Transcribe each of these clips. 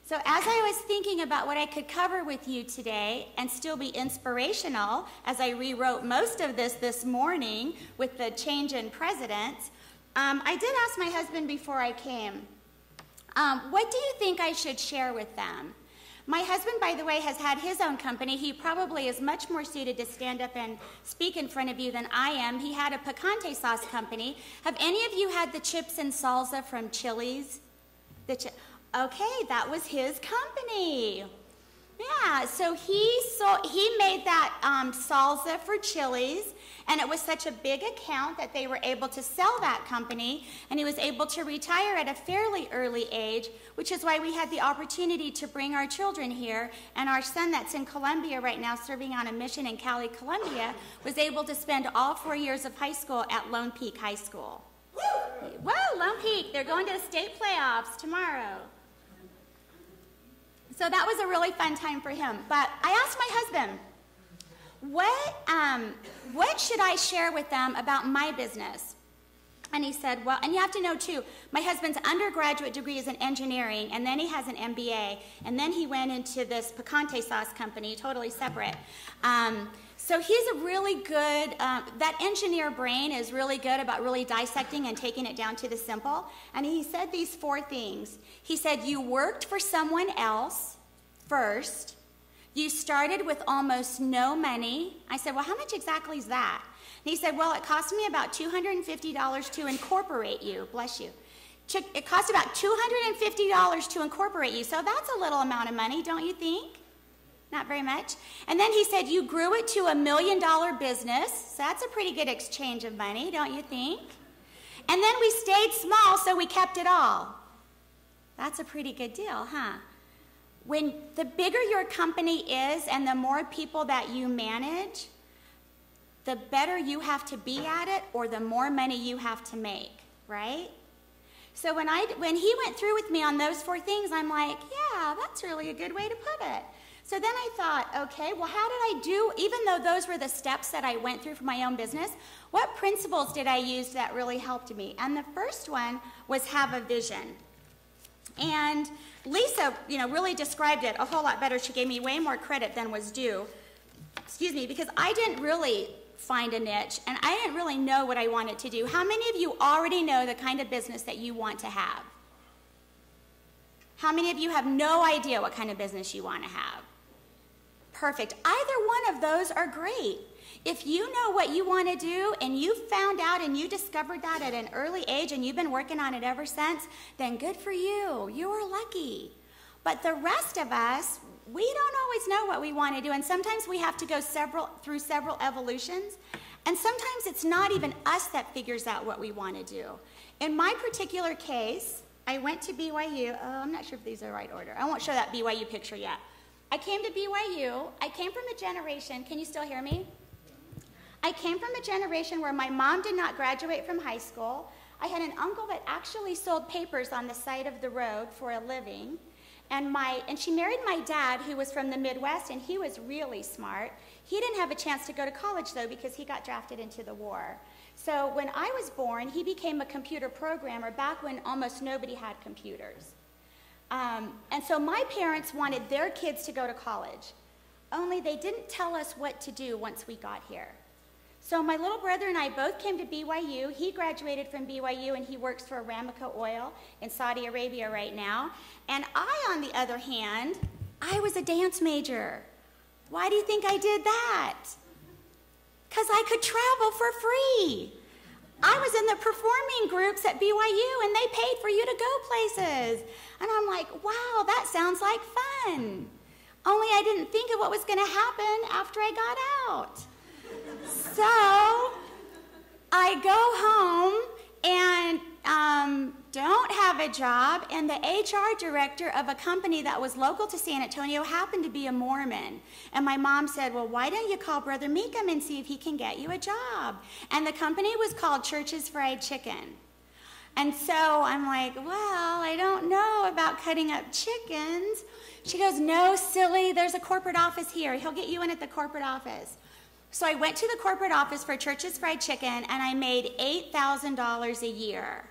So as I was thinking about what I could cover with you today and still be inspirational, as I rewrote most of this morning with the change in presidents, I did ask my husband before I came, what do you think I should share with them? My husband, by the way, has had his own company. He probably is much more suited to stand up and speak in front of you than I am. He had a picante sauce company. Have any of you had the chips and salsa from Chili's? Okay, that was his company. Yeah, so he made that salsa for Chili's, and it was such a big account that they were able to sell that company, and he was able to retire at a fairly early age, which is why we had the opportunity to bring our children here, and our son that's in Colombia right now serving on a mission in Cali, Colombia, was able to spend all 4 years of high school at Lone Peak High School. Whoa, Lone Peak, they're going to the state playoffs tomorrow. So that was a really fun time for him. But I asked my husband, what should I share with them about my business? And he said, well, and you have to know too, my husband's undergraduate degree is in engineering, and then he has an MBA, and then he went into this picante sauce company, totally separate. So he's a really good, that engineer brain is really good about really dissecting and taking it down to the simple. And he said these 4 things. He said, you worked for someone else first. You started with almost no money. I said, well, how much exactly is that? And he said, well, it cost me about $250 to incorporate you. Bless you. It cost about $250 to incorporate you. So that's a little amount of money, don't you think? Not very much. And then he said, you grew it to $1 million business. So that's a pretty good exchange of money, don't you think? And then we stayed small, so we kept it all. That's a pretty good deal, huh? When the bigger your company is and the more people that you manage, the better you have to be at it or the more money you have to make, right? So when he went through with me on those 4 things, I'm like, yeah, that's really a good way to put it. So then I thought, okay, well, how did I do, even though those were the steps that I went through for my own business, what principles did I use that really helped me? And the first one was have a vision. And Lisa, really described it a whole lot better. She gave me way more credit than was due. Excuse me, because I didn't really find a niche, and I didn't really know what I wanted to do. How many of you already know the kind of business that you want to have? How many of you have no idea what kind of business you want to have? Perfect. Either one of those are great. If you know what you want to do and you found out and you discovered that at an early age and you've been working on it ever since, then good for you. You are lucky. But the rest of us, we don't always know what we want to do, and sometimes we have to go through several evolutions, and sometimes it's not even us that figures out what we want to do. In my particular case, I went to BYU. Oh, I'm not sure if these are the right order. I won't show that BYU picture yet. I came to BYU. I came from a generation, can you still hear me? I came from a generation where my mom did not graduate from high school. I had an uncle that actually sold papers on the side of the road for a living. And she married my dad, who was from the Midwest, and he was really smart. He didn't have a chance to go to college, though, because he got drafted into the war. So when I was born, he became a computer programmer back when almost nobody had computers. And so my parents wanted their kids to go to college, only they didn't tell us what to do once we got here. So my little brother and I both came to BYU. He graduated from BYU, and he works for Aramco Oil in Saudi Arabia right now. And I, on the other hand, I was a dance major. Why do you think I did that? Because I could travel for free. I was in the performing groups at BYU, and they paid for you to go places. And I'm like, wow, that sounds like fun. Only I didn't think of what was going to happen after I got out. So I go home and don't have a job, and the HR director of a company that was local to San Antonio happened to be a Mormon. And my mom said, well, why don't you call Brother Meekum and see if he can get you a job? And the company was called Church's Fried Chicken. And so I'm like, well, I don't know about cutting up chickens. She goes, no, silly, there's a corporate office here. He'll get you in at the corporate office. So I went to the corporate office for Church's Fried Chicken, and I made $8,000 a year.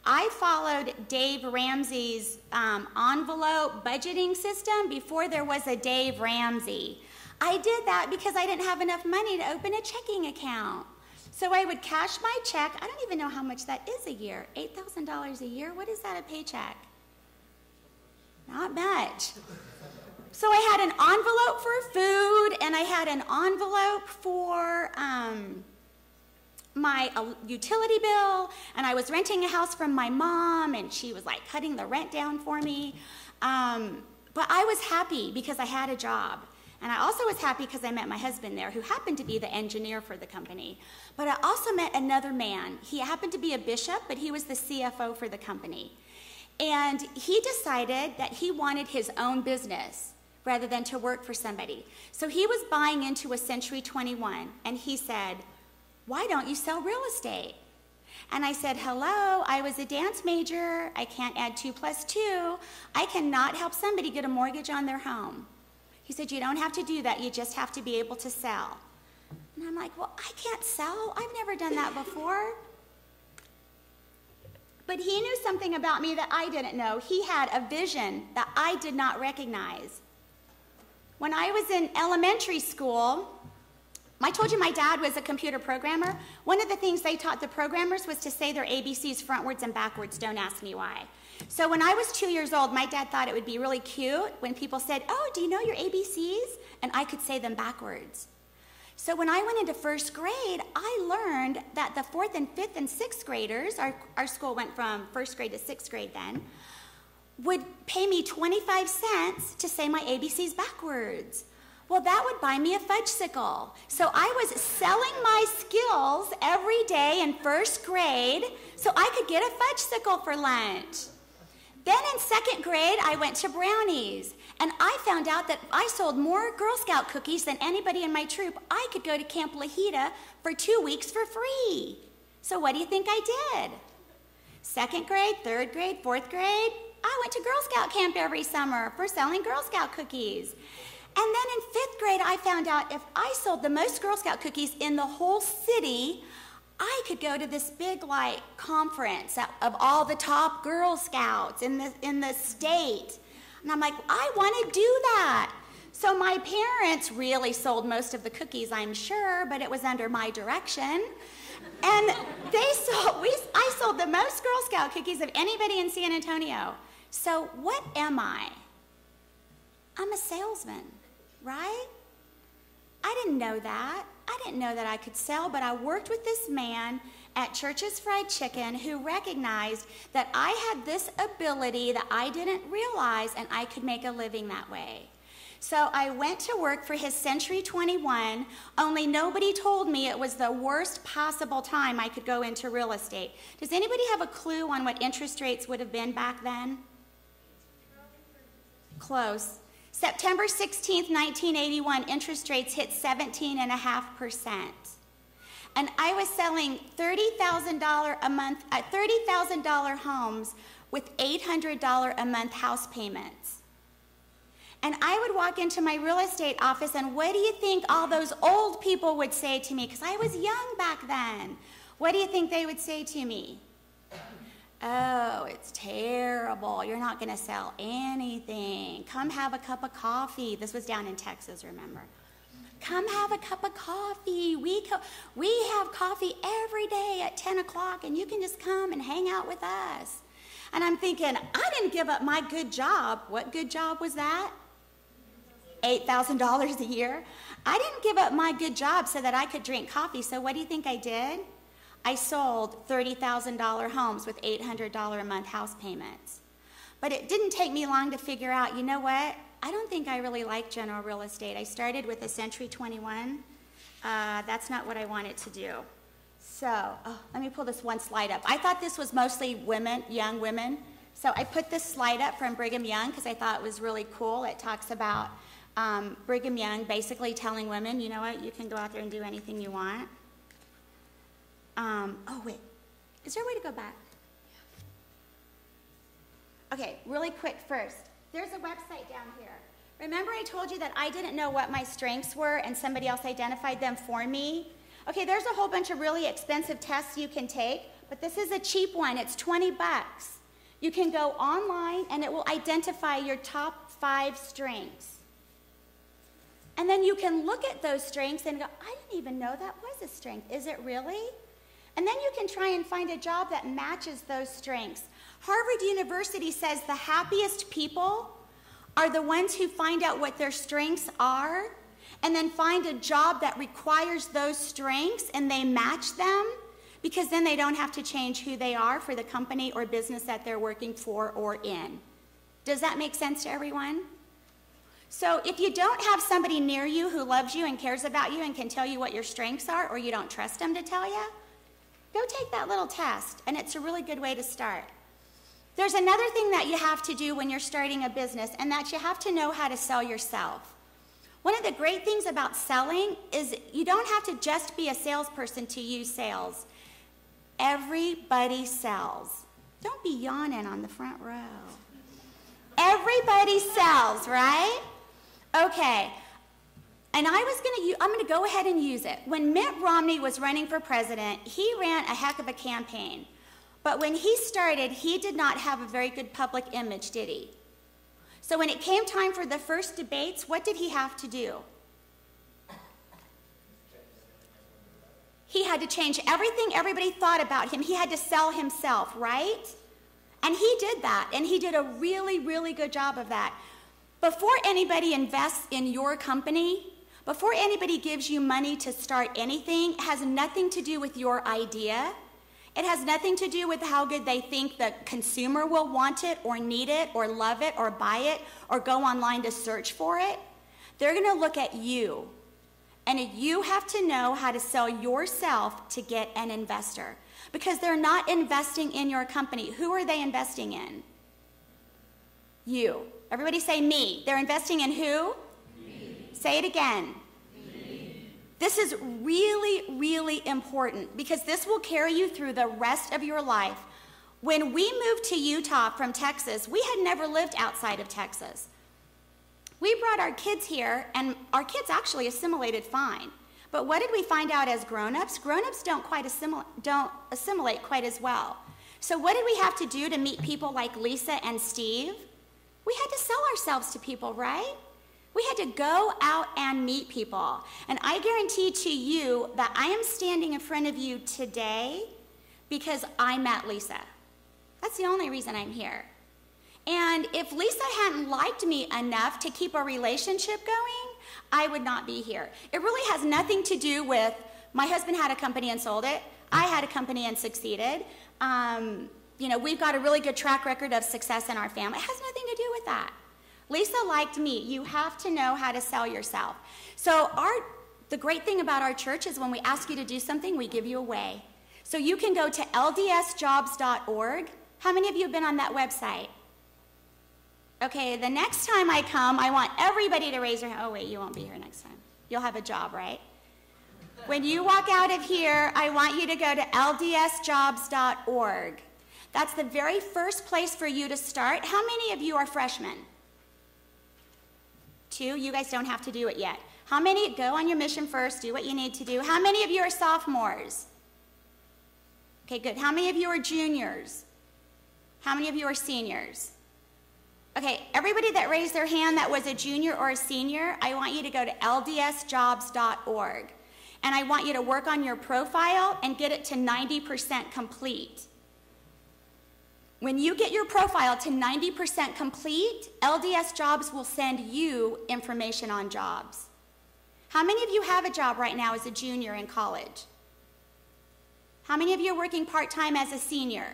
I followed Dave Ramsey's envelope budgeting system before there was a Dave Ramsey. I did that because I didn't have enough money to open a checking account. So I would cash my check. I don't even know how much that is a year. $8,000 a year? What is that a paycheck? Not much. So I had an envelope for food, and I had an envelope for my utility bill, and I was renting a house from my mom, and she was like cutting the rent down for me. But I was happy because I had a job. And I also was happy because I met my husband there, who happened to be the engineer for the company. But I also met another man. He happened to be a bishop, but he was the CFO for the company. And he decided that he wanted his own business rather than to work for somebody. So he was buying into a Century 21, and he said, "Why don't you sell real estate?" And I said, "Hello, I was a dance major. I can't add 2 + 2. I cannot help somebody get a mortgage on their home." He said, "You don't have to do that. You just have to be able to sell." And I'm like, "Well, I can't sell. I've never done that before." But he knew something about me that I didn't know. He had a vision that I did not recognize. When I was in elementary school, I told you my dad was a computer programmer. One of the things they taught the programmers was to say their ABCs frontwards and backwards. Don't ask me why. So when I was 2 years old, my dad thought it would be really cute when people said, "Oh, do you know your ABCs?" And I could say them backwards. So when I went into first grade, I learned that the 4th and 5th and 6th graders, our school went from first grade to 6th grade then, would pay me 25 cents to say my ABCs backwards. Well, that would buy me a fudgesicle. So I was selling my skills every day in first grade so I could get a fudgesicle for lunch. Then in 2nd grade, I went to brownies, and I found out that I sold more Girl Scout cookies than anybody in my troop. I could go to Camp Lahita for 2 weeks for free. So what do you think I did? 2nd grade, 3rd grade, 4th grade, I went to Girl Scout camp every summer for selling Girl Scout cookies. And then in 5th grade, I found out if I sold the most Girl Scout cookies in the whole city, I could go to this big conference of all the top Girl Scouts in the state. And I'm like, I want to do that. So my parents really sold most of the cookies, I'm sure, but it was under my direction. And I sold the most Girl Scout cookies of anybody in San Antonio. So what am I? I'm a salesman, right? I didn't know that. I didn't know that I could sell, but I worked with this man at Church's Fried Chicken who recognized that I had this ability that I didn't realize, and I could make a living that way. So I went to work for his Century 21, only nobody told me it was the worst possible time I could go into real estate. Does anybody have a clue on what interest rates would have been back then? Close. September 16th, 1981, interest rates hit 17.5%. And I was selling $30,000 a month, $30,000 homes with $800 a month house payments. And I would walk into my real estate office, and what do you think all those old people would say to me? Because I was young back then. What do you think they would say to me? "Oh, it's terrible. You're not going to sell anything. Come have a cup of coffee." This was down in Texas, remember. "Come have a cup of coffee. We have coffee every day at 10 o'clock, and you can just come and hang out with us." And I'm thinking, I didn't give up my good job. What good job was that? $8,000 a year. I didn't give up my good job so that I could drink coffee. So what do you think I did? I sold $30,000 homes with $800 a month house payments. But it didn't take me long to figure out, you know what? I don't think I really like general real estate. I started with a Century 21. That's not what I wanted to do. So, let me pull this one slide up. I thought this was mostly women, young women. So I put this slide up from Brigham Young because I thought it was really cool. It talks about Brigham Young basically telling women, you know what, you can go out there and do anything you want. Oh, wait. Is there a way to go back? Okay, really quick first. There's a website down here. Remember I told you that I didn't know what my strengths were and somebody else identified them for me? Okay, there's a whole bunch of really expensive tests you can take, but this is a cheap one. It's 20 bucks. You can go online and it will identify your top 5 strengths. And then you can look at those strengths and go, I didn't even know that was a strength. Is it really? And then you can try and find a job that matches those strengths. Harvard University says the happiest people are the ones who find out what their strengths are and then find a job that requires those strengths and they match them, because then they don't have to change who they are for the company or business that they're working for or in. Does that make sense to everyone? So if you don't have somebody near you who loves you and cares about you and can tell you what your strengths are, or you don't trust them to tell you, go take that little test, and it's a really good way to start. There's another thing that you have to do when you're starting a business, and that you have to know how to sell yourself. One of the great things about selling is you don't have to just be a salesperson to use sales. Everybody sells. Don't be yawning on the front row. Everybody sells, right? Okay. And I'm going to go ahead and use it. When Mitt Romney was running for president, he ran a heck of a campaign. But when he started, he did not have a very good public image, did he? So when it came time for the first debates, what did he have to do? He had to change everything everybody thought about him. He had to sell himself, right? And he did that, and he did a really, really good job of that. Before anybody invests in your company, before anybody gives you money to start anything, it has nothing to do with your idea. It has nothing to do with how good they think the consumer will want it or need it or love it or buy it or go online to search for it. They're going to look at you. And you have to know how to sell yourself to get an investor, because they're not investing in your company. Who are they investing in? You. Everybody say me. They're investing in who? Me. Say it again. Me. This is really, really important, because this will carry you through the rest of your life. When we moved to Utah from Texas, we had never lived outside of Texas. We brought our kids here, and our kids actually assimilated fine. But what did we find out as grown-ups? Grown-ups don't assimilate quite as well. So what did we have to do to meet people like Lisa and Steve? We had to sell ourselves to people, right? We had to go out and meet people. And I guarantee to you that I am standing in front of you today because I met Lisa. That's the only reason I'm here. And if Lisa hadn't liked me enough to keep a relationship going, I would not be here. It really has nothing to do with my husband had a company and sold it. I had a company and succeeded. We've got a really good track record of success in our family. It has nothing to do with that. Lisa liked me. You have to know how to sell yourself. So the great thing about our church is when we ask you to do something, we give you a way. So you can go to ldsjobs.org. How many of you have been on that website? Okay, the next time I come, I want everybody to raise their hand. Oh, wait, you won't be here next time. You'll have a job, right? When you walk out of here, I want you to go to ldsjobs.org. That's the very first place for you to start. How many of you are freshmen? 2? You guys don't have to do it yet. How many? Go on your mission first. Do what you need to do. How many of you are sophomores? Okay, good. How many of you are juniors? How many of you are seniors? Okay, everybody that raised their hand that was a junior or a senior, I want you to go to ldsjobs.org. And I want you to work on your profile and get it to 90% complete. When you get your profile to 90% complete, LDS Jobs will send you information on jobs. How many of you have a job right now as a junior in college? How many of you are working part-time as a senior?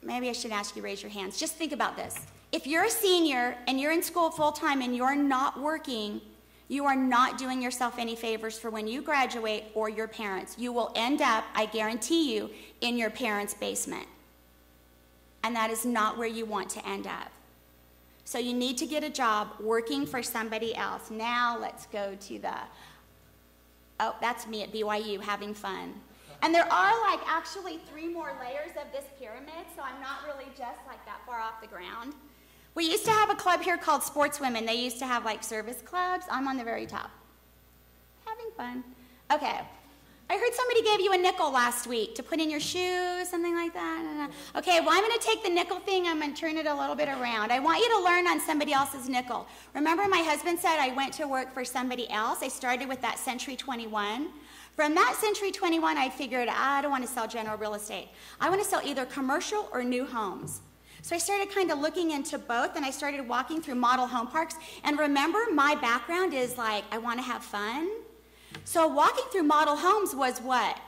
Maybe I should ask you to raise your hands. Just think about this. If you're a senior and you're in school full-time and you're not working, you are not doing yourself any favors for when you graduate or your parents. You will end up, I guarantee you, in your parents' basement. And that is not where you want to end up. So you need to get a job working for somebody else. Now let's go to oh, that's me at BYU having fun. And there are actually 3 more layers of this pyramid, so I'm not really just that far off the ground. We used to have a club here called Sportswomen. They used to have service clubs. I'm on the very top. Having fun. Okay. I heard somebody gave you a nickel last week to put in your shoes, something like that. Okay, well, I'm going to take the nickel thing. I'm going to turn it a little bit around. I want you to learn on somebody else's nickel. Remember my husband said I went to work for somebody else? I started with that Century 21. From that Century 21, I figured I don't want to sell general real estate. I want to sell either commercial or new homes. So I started kind of looking into both, and I started walking through model home parks. And remember, my background is like, I want to have fun. So walking through model homes was what?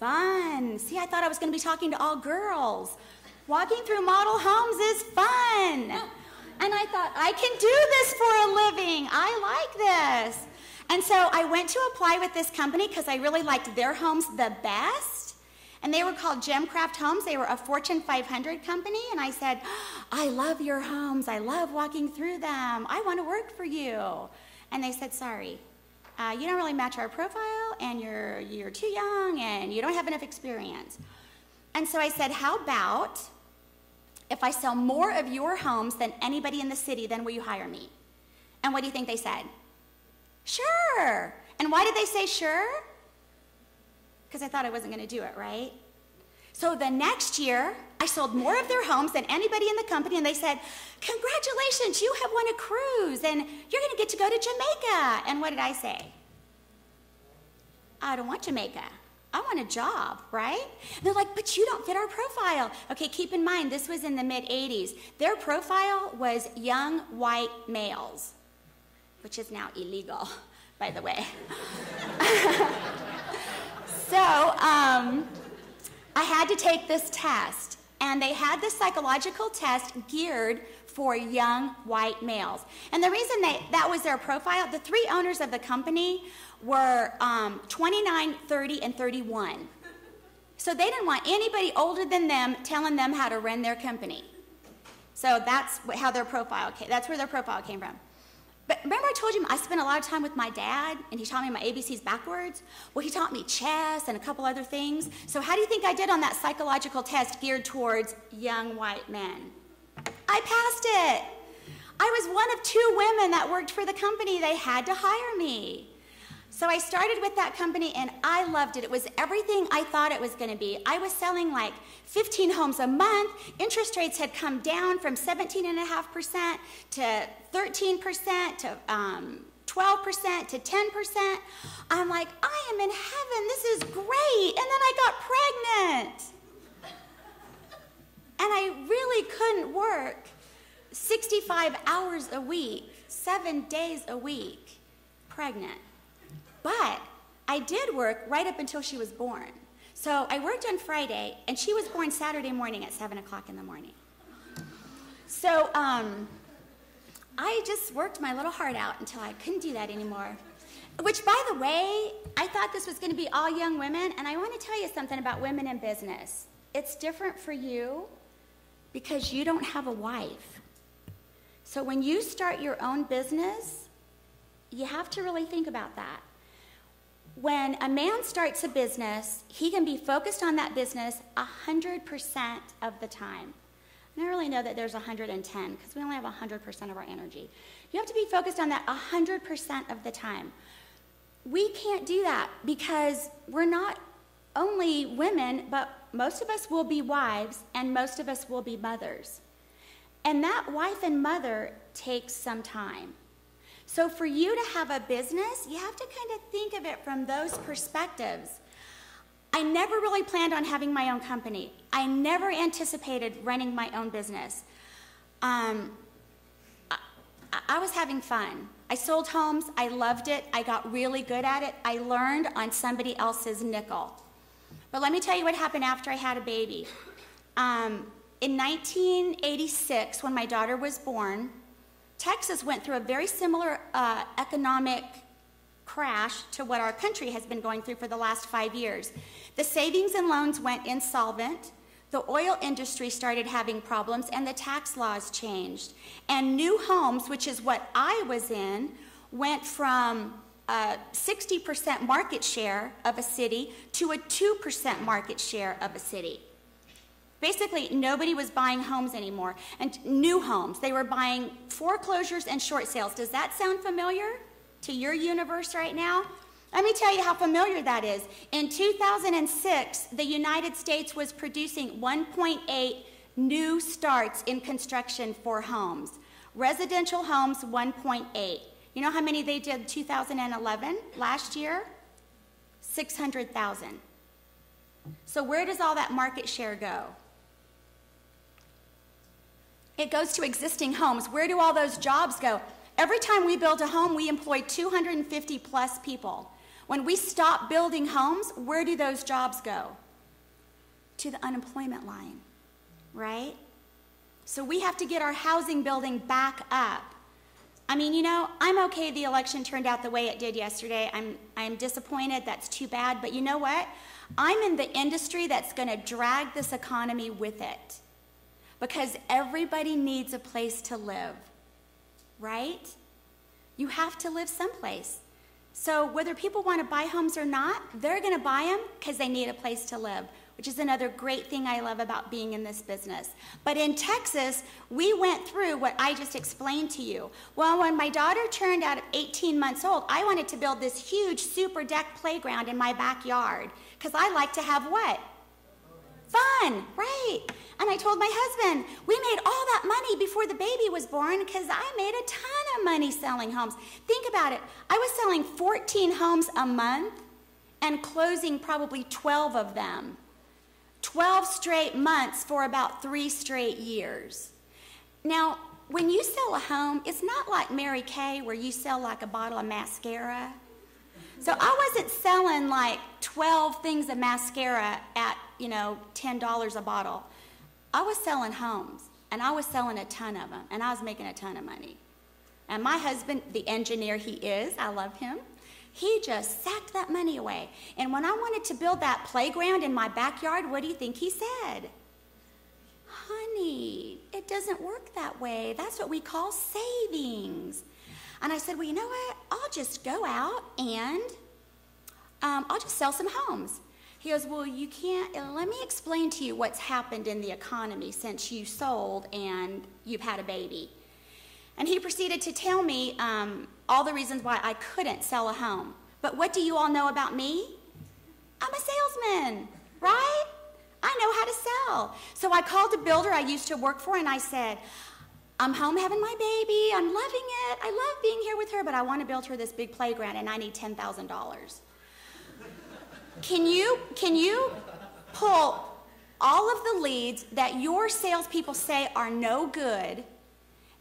Fun. See, I thought I was going to be talking to all girls. Walking through model homes is fun. And I thought, I can do this for a living. I like this. And so I went to apply with this company because I really liked their homes the best. And they were called Gemcraft Homes. They were a Fortune 500 company. And I said, I love your homes. I love walking through them. I want to work for you. And they said, sorry. You don't really match our profile, and you're too young, and you don't have enough experience. And so I said, how about if I sell more of your homes than anybody in the city, then will you hire me? And what do you think they said? Sure. And why did they say sure? Because I thought I wasn't going to do it, right? So the next year, I sold more of their homes than anybody in the company, and they said, congratulations, you have won a cruise, and you're going to get to go to Jamaica. And what did I say? I don't want Jamaica. I want a job, right? And they're like, but you don't fit our profile. Okay, keep in mind, this was in the mid-'80s. Their profile was young white males, which is now illegal, by the way. So, I had to take this test, and they had this psychological test geared for young white males. And the reason that was their profile, the three owners of the company were 29, 30, and 31. So they didn't want anybody older than them telling them how to run their company. So that's how their profile came. That's where their profile came from. But remember I told you I spent a lot of time with my dad, and he taught me my ABCs backwards? Well, he taught me chess and a couple other things. So how do you think I did on that psychological test geared towards young white men? I passed it. I was one of 2 women that worked for the company. They had to hire me. So I started with that company, and I loved it. It was everything I thought it was going to be. I was selling like 15 homes a month. Interest rates had come down from 17.5% to 13% to 12% to 10%. I'm like, I am in heaven. This is great. And then I got pregnant. And I really couldn't work 65 hours a week, 7 days a week, pregnant. But I did work right up until she was born. So I worked on Friday, and she was born Saturday morning at 7 o'clock in the morning. So I just worked my little heart out until I couldn't do that anymore. Which, by the way, I thought this was going to be all young women, and I want to tell you something about women in business. It's different for you because you don't have a wife. So when you start your own business, you have to really think about that. When a man starts a business, he can be focused on that business 100% of the time. And I really know that there's 110 because we only have 100% of our energy. You have to be focused on that 100% of the time. We can't do that because we're not only women, but most of us will be wives and most of us will be mothers. And that wife and mother takes some time. So for you to have a business, you have to kind of think of it from those perspectives. I never really planned on having my own company. I never anticipated running my own business. I was having fun. I sold homes. I loved it. I got really good at it. I learned on somebody else's nickel. But let me tell you what happened after I had a baby. In 1986, when my daughter was born, Texas went through a very similar economic crash to what our country has been going through for the last 5 years. The savings and loans went insolvent, the oil industry started having problems, and the tax laws changed. And new homes, which is what I was in, went from a 60% market share of a city to a 2% market share of a city. Basically, nobody was buying homes anymore, and new homes. They were buying foreclosures and short sales. Does that sound familiar to your universe right now? Let me tell you how familiar that is. In 2006, the United States was producing 1.8 new starts in construction for homes. Residential homes, 1.8. You know how many they did in 2011, last year? 600,000. So where does all that market share go? It goes to existing homes. Where do all those jobs go? Every time we build a home, we employ 250 plus people. When we stop building homes, where do those jobs go? To the unemployment line, right? So we have to get our housing building back up. I mean, you know, I'm okay the election turned out the way it did yesterday. I'm disappointed. That's too bad. But you know what? I'm in the industry that's going to drag this economy with it. Because everybody needs a place to live, right? You have to live someplace. So whether people want to buy homes or not, they're going to buy them because they need a place to live, which is another great thing I love about being in this business. But in Texas, we went through what I just explained to you. Well, when my daughter turned out 18 months old, I wanted to build this huge super deck playground in my backyard because I like to have what? Fun, right? And I told my husband, we made all that money before the baby was born because I made a ton of money selling homes. Think about it. I was selling 14 homes a month and closing probably 12 of them. 12 straight months for about 3 straight years. Now, when you sell a home, it's not like Mary Kay where you sell like a bottle of mascara. So I wasn't selling like 12 things of mascara at, you know, $10 a bottle. I was selling homes, and I was selling a ton of them, and I was making a ton of money. And my husband, the engineer he is, I love him, he just sacked that money away. And when I wanted to build that playground in my backyard, what do you think he said? Honey, it doesn't work that way. That's what we call savings. And I said, well, you know what? I'll just go out and I'll just sell some homes. He goes, well, you can't. Let me explain to you what's happened in the economy since you sold and you've had a baby. And he proceeded to tell me all the reasons why I couldn't sell a home. But what do you all know about me? I'm a salesman, right? I know how to sell. So I called a builder I used to work for, and I said, I'm home having my baby. I'm loving it. I love being here with her, but I want to build her this big playground, and I need $10,000. Can you pull all of the leads that your salespeople say are no good,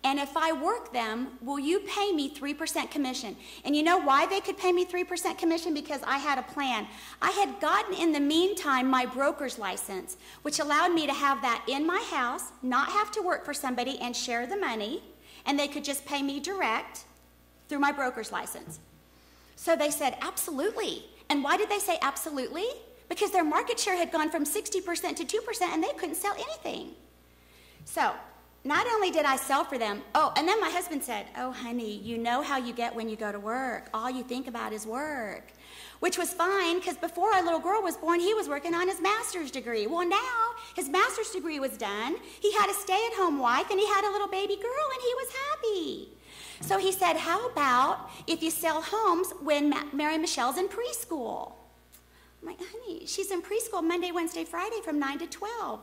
and if I work them, will you pay me 3% commission? And you know why they could pay me 3% commission? Because I had a plan. I had gotten, in the meantime, my broker's license, which allowed me to have that in my house, not have to work for somebody and share the money, and they could just pay me direct through my broker's license. So they said, absolutely. And why did they say absolutely? Because their market share had gone from 60% to 2%, and they couldn't sell anything. So not only did I sell for them, and then my husband said, oh, honey, you know how you get when you go to work. All you think about is work, which was fine because before our little girl was born, he was working on his master's degree. Well, now his master's degree was done. He had a stay-at-home wife, and he had a little baby girl, and he was happy. So he said, how about if you sell homes when Mary Michelle's in preschool? I'm like, honey, she's in preschool Monday, Wednesday, Friday from 9 to 12.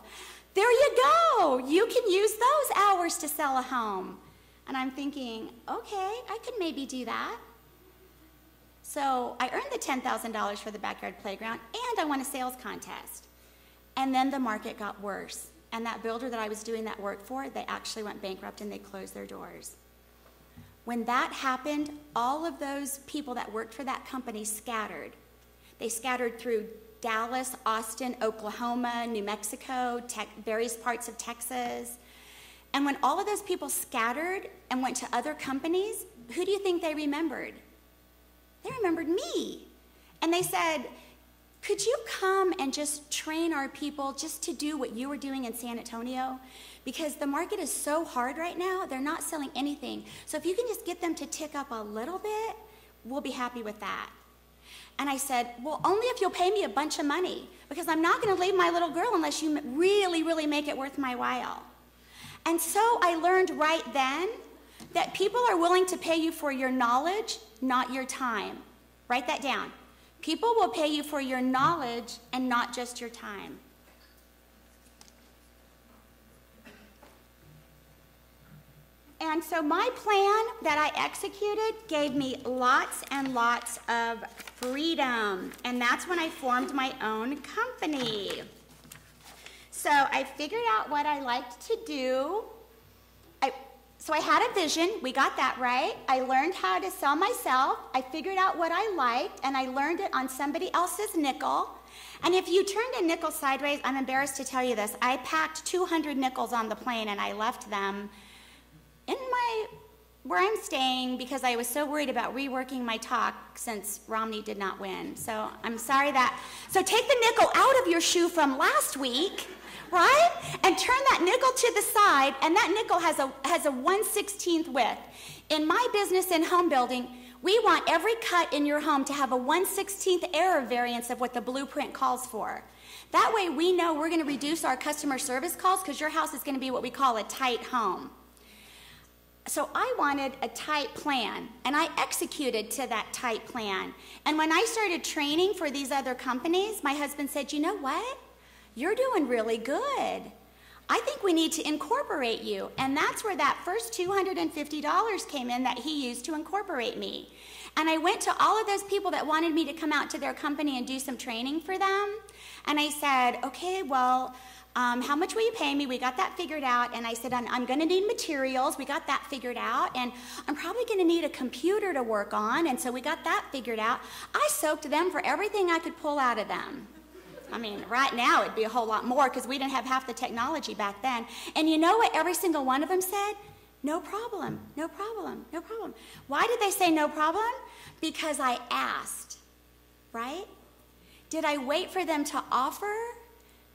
There you go. You can use those hours to sell a home. And I'm thinking, okay, I could maybe do that. So I earned the $10,000 for the backyard playground, and I won a sales contest. And then the market got worse. And that builder that I was doing that work for, they actually went bankrupt and they closed their doors. When that happened, all of those people that worked for that company scattered. They scattered through Dallas, Austin, Oklahoma, New Mexico, various parts of Texas. And when all of those people scattered and went to other companies, who do you think they remembered? They remembered me. And they said, could you come and just train our people just to do what you were doing in San Antonio? Because the market is so hard right now, they're not selling anything. So if you can just get them to tick up a little bit, we'll be happy with that. And I said, well, only if you'll pay me a bunch of money, because I'm not going to leave my little girl unless you really, really make it worth my while. And so I learned right then that people are willing to pay you for your knowledge, not your time. Write that down. People will pay you for your knowledge and not just your time. And so my plan that I executed gave me lots and lots of freedom. And that's when I formed my own company. So I figured out what I liked to do. So I had a vision. We got that right. I learned how to sell myself. I figured out what I liked, and I learned it on somebody else's nickel. And if you turned a nickel sideways, I'm embarrassed to tell you this, I packed 200 nickels on the plane, and I left them in where I'm staying because I was so worried about reworking my talk since Romney did not win. So I'm sorry so take the nickel out of your shoe from last week, right? And turn that nickel to the side, and that nickel has a 1/16 width. In my business in home building, we want every cut in your home to have a 1/16 error variance of what the blueprint calls for. That way we know we're going to reduce our customer service calls because your house is going to be what we call a tight home. So I wanted a tight plan, and I executed to that tight plan. And when I started training for these other companies, my husband said, you know what? You're doing really good. I think we need to incorporate you. And that's where that first $250 came in that he used to incorporate me. And I went to all of those people that wanted me to come out to their company and do some training for them. And I said, okay, well, how much will you pay me? We got that figured out. And I said, I'm going to need materials. We got that figured out. And I'm probably going to need a computer to work on. And so we got that figured out. I soaked them for everything I could pull out of them. I mean, right now it'd be a whole lot more because we didn't have half the technology back then. And you know what every single one of them said? No problem, no problem, no problem. Why did they say no problem? Because I asked, right? Did I wait for them to offer?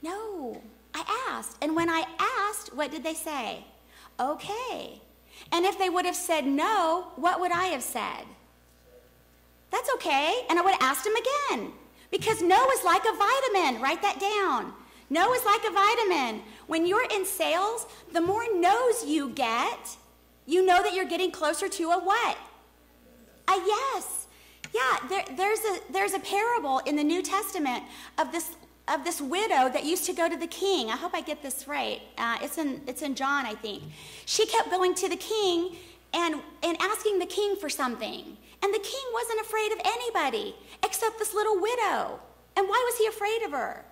No, I asked. And when I asked, what did they say? Okay. And if they would have said no, what would I have said? That's okay. And I would have asked them again. Because no is like a vitamin. Write that down. No is like a vitamin. When you're in sales, the more no's you get, you know that you're getting closer to a what? A yes. Yeah, there's a parable in the New Testament of this widow that used to go to the king. I hope I get this right. It's in John, I think. She kept going to the king and asking the king for something. And the king wasn't afraid of anybody except this little widow. And why was he afraid of her?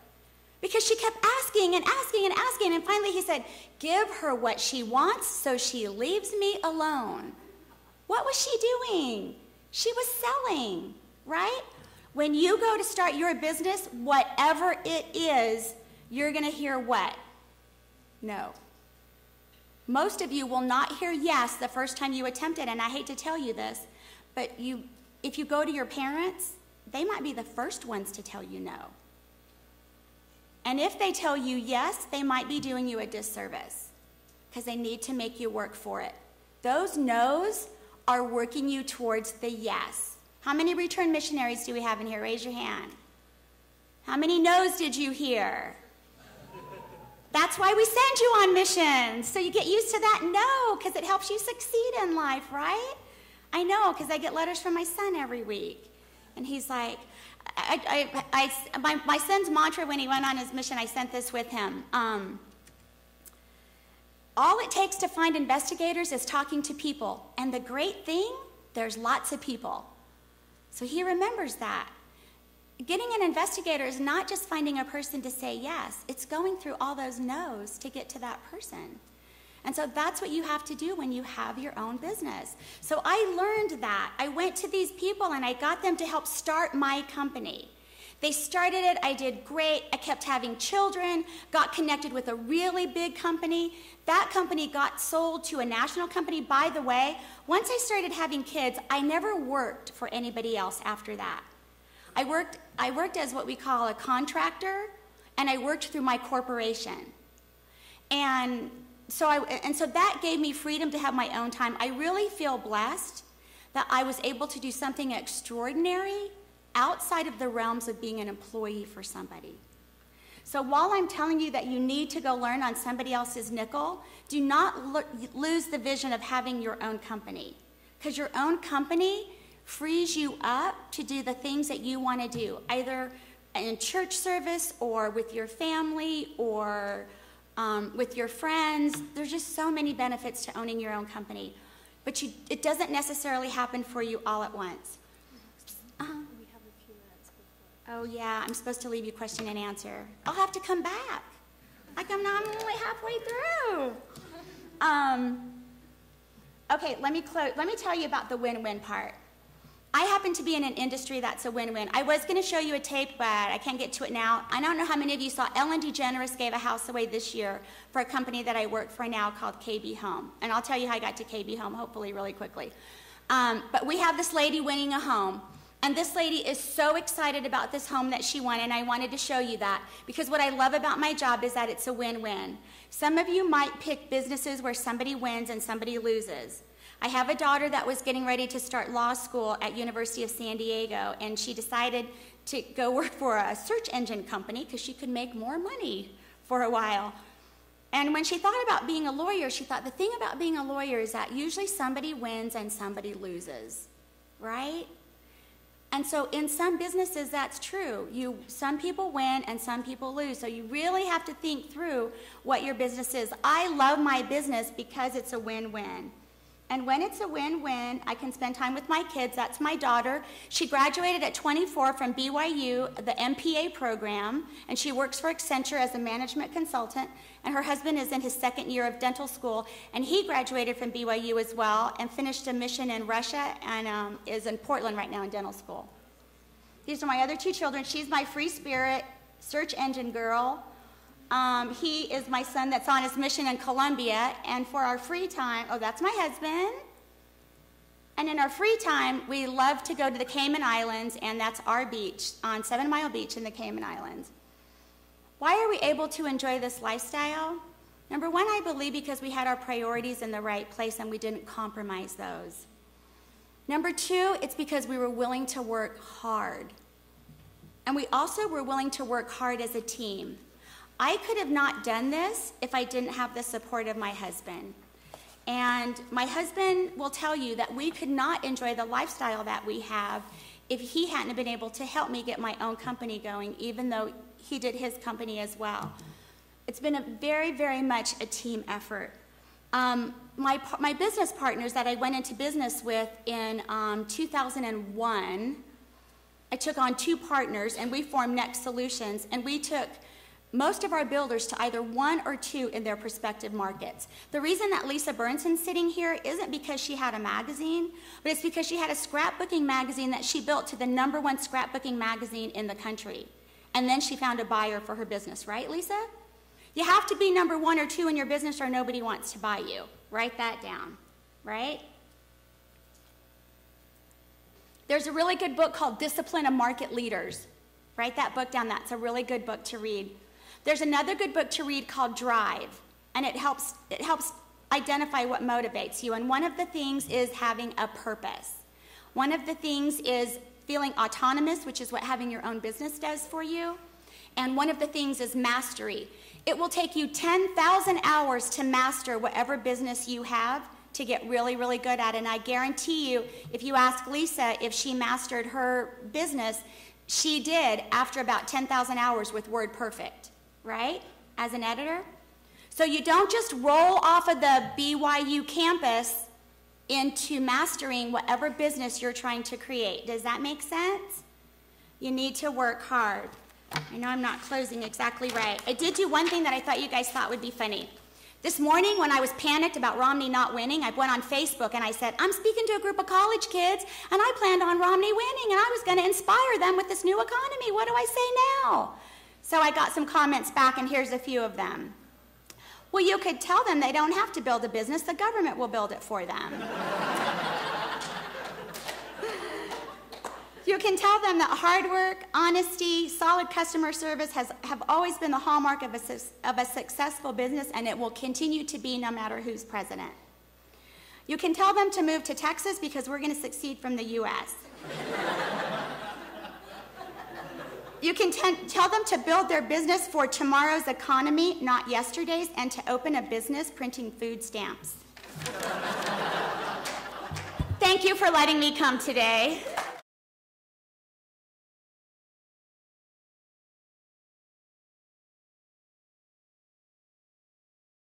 Because she kept asking and asking and asking. And finally he said, give her what she wants so she leaves me alone. What was she doing? She was selling, right? When you go to start your business, whatever it is, you're going to hear what? No. Most of you will not hear yes the first time you attempt it. And I hate to tell you this, but if you go to your parents, they might be the first ones to tell you no. And if they tell you yes, they might be doing you a disservice because they need to make you work for it. Those no's are working you towards the yes. How many return missionaries do we have in here? Raise your hand. How many no's did you hear? That's why we send you on missions, so you get used to that no, because it helps you succeed in life, right? I know, because I get letters from my son every week. And he's like, my son's mantra when he went on his mission, I sent this with him. All it takes to find investigators is talking to people. And the great thing, there's lots of people. So he remembers that. Getting an investigator is not just finding a person to say yes. It's going through all those no's to get to that person. And so that's what you have to do when you have your own business. So I learned that. I went to these people and I got them to help start my company. They started it, I did great, I kept having children, got connected with a really big company. That company got sold to a national company. By the way, once I started having kids, I never worked for anybody else after that. I worked as what we call a contractor, and I worked through my corporation. And so that gave me freedom to have my own time. I really feel blessed that I was able to do something extraordinary outside of the realms of being an employee for somebody. So while I'm telling you that you need to go learn on somebody else's nickel, do not lose the vision of having your own company. Because your own company frees you up to do the things that you want to do, either in church service or with your family or with your friends. There's just so many benefits to owning your own company. But it doesn't necessarily happen for you all at once. We have a few minutes before. Oh, yeah, I'm supposed to leave you question and answer. I'll have to come back. I'm only halfway through. Okay, let me tell you about the win-win part. I happen to be in an industry that's a win-win. I was going to show you a tape, but I can't get to it now. I don't know how many of you saw Ellen DeGeneres gave a house away this year for a company that I work for now called KB Home. And I'll tell you how I got to KB Home, hopefully really quickly. But we have this lady winning a home. And this lady is so excited about this home that she won, and I wanted to show you that. Because what I love about my job is that it's a win-win. Some of you might pick businesses where somebody wins and somebody loses. I have a daughter that was getting ready to start law school at University of San Diego, and she decided to go work for a search engine company because she could make more money for a while. And when she thought about being a lawyer, she thought the thing about being a lawyer is that usually somebody wins and somebody loses, right? And so in some businesses, that's true. Some people win and some people lose. So you really have to think through what your business is. I love my business because it's a win-win. And when it's a win-win, I can spend time with my kids. That's my daughter. She graduated at 24 from BYU, the MPA program, and she works for Accenture as a management consultant. And her husband is in his second year of dental school, and he graduated from BYU as well and finished a mission in Russia and is in Portland right now in dental school. These are my other two children. She's my free spirit search engine girl. He is my son that's on his mission in Colombia, and for our free time, oh, that's my husband. And in our free time, we love to go to the Cayman Islands, and that's our beach on 7 Mile Beach in the Cayman Islands. Why are we able to enjoy this lifestyle? Number one, I believe because we had our priorities in the right place and we didn't compromise those. Number two, it's because we were willing to work hard. And we also were willing to work hard as a team. I could have not done this if I didn't have the support of my husband. And my husband will tell you that we could not enjoy the lifestyle that we have if he hadn't been able to help me get my own company going, even though he did his company as well. It's been a very, very much a team effort. My business partners that I went into business with in 2001, I took on 2 partners, and we formed Next Solutions, and we took most of our builders to either 1 or 2 in their respective markets. The reason that Lisa Bernson's sitting here isn't because she had a magazine, but it's because she had a scrapbooking magazine that she built to the #1 scrapbooking magazine in the country. And then she found a buyer for her business, right, Lisa? You have to be number 1 or 2 in your business or nobody wants to buy you. Write that down, right? There's a really good book called Discipline of Market Leaders. Write that book down. That's a really good book to read. There's another good book to read called Drive, and it helps identify what motivates you. And one of the things is having a purpose. One of the things is feeling autonomous, which is what having your own business does for you. And one of the things is mastery. It will take you 10,000 hours to master whatever business you have to get really, really good at it. And I guarantee you, if you ask Lisa if she mastered her business, she did after about 10,000 hours with WordPerfect, right, as an editor. So you don't just roll off of the BYU campus into mastering whatever business you're trying to create. Does that make sense? You need to work hard. I know I'm not closing exactly right. I did do one thing that I thought you guys thought would be funny. This morning when I was panicked about Romney not winning, I went on Facebook and I said, I'm speaking to a group of college kids and I planned on Romney winning and I was going to inspire them with this new economy. What do I say now? So I got some comments back, and here's a few of them. Well, you could tell them they don't have to build a business. The government will build it for them. You can tell them that hard work, honesty, solid customer service have always been the hallmark of a successful business, and it will continue to be no matter who's president. You can tell them to move to Texas because we're going to succeed from the U.S. You can tell them to build their business for tomorrow's economy, not yesterday's, and to open a business printing food stamps. Thank Thank you for letting me come today.